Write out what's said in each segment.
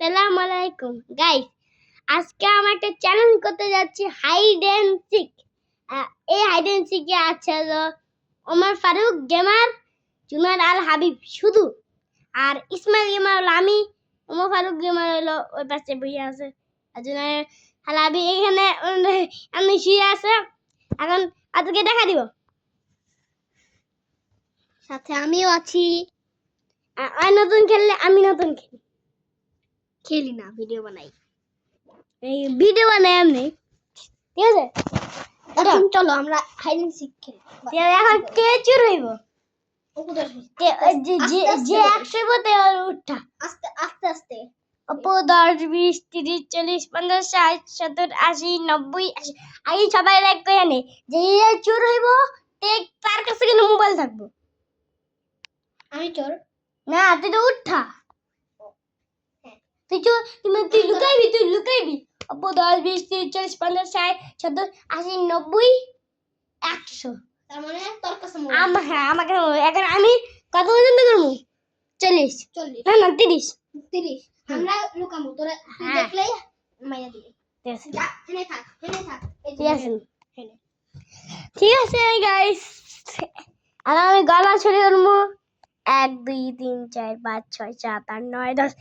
আসসালামু আলাইকুম গাইস, আজকে আমরা একটা চ্যালেঞ্জ করতে যাচ্ছি হাইড এন্ড সিক। এই হাইড এন্ড সিকে আছে হলো ওমর ফারুক গেমার, জুনার আল হাবিব শুধু, আর ইসমাইল গেমার হলো আমি, ওমর ফারুক গেমার হলো ওই পাশে বসে আছে, আর জুনার আল হাবিব এখানে আমি শুয়ে আছে। এখন আজকে দেখা দিব, সাথে আমিও আছি। আর নতুন খেললে আমি নতুন খেলি না, ভিডিও বানাই। এই ভিডিও বানাই আমি, ঠিক আছে? এখন চলো আমরা হাইড এন্ড সিক খেলি। এখন কে চুর হইব? যে 100 বতে উঠা আস্তে আস্তে আস্তে অপো 10 20 30 40 50 60 70 80 90 80। আগে সবাই লাইক করে আনে যে চুর হইব তার কাছে কিন্তু মোবাইল থাকবো। আমি চোর না, তুই তো উঠা, তুই লুকাইবি। অপো 10 20 30 40 50 60 70 80 90 100। তার মানে তোর কাছে আমাকে এখন আমি কত পর্যন্ত করবো? 40 না না 30। আমরা লুকামু, তোরা দেখলেই মাইরা দিবি। ঠিক আছে গাইস, আর আমি গলা ছড়িয়ে করবো 1 2 3 4 5 6 7 8 9 10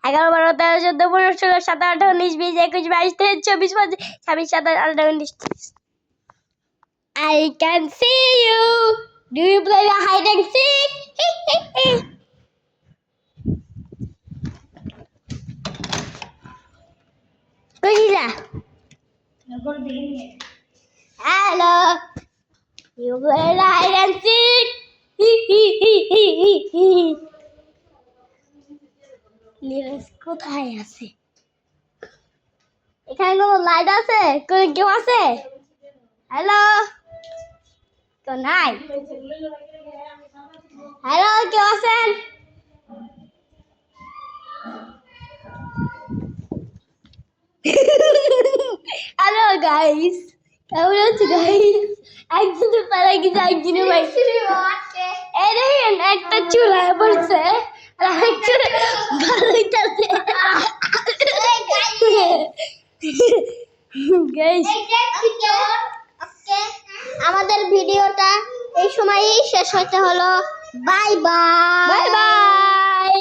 11 12 13 14 15 16 17 18 19 20 21 22 23 24 25 26 27 28 29 30। I can see you. Do you play the hide and seek? Kujila. Hello. You play the hide and seek? Lyrics কোথায় আছে? এখানে কোনো লাইট আছে? কেউ আছে? হ্যালো, কেউ নাই? হ্যালো, কেউ আছেন? হ্যালো গাইস, কেমন আছো গাইস? একজনে পালা গেছে, একজনে পাইছে। এই দেখেন একটা চুলায় পড়ছে আর একজনে গালাইতাছে। গাইস, আমাদের ভিডিওটা এই সময়ই শেষ হতে হলো। Bye bye.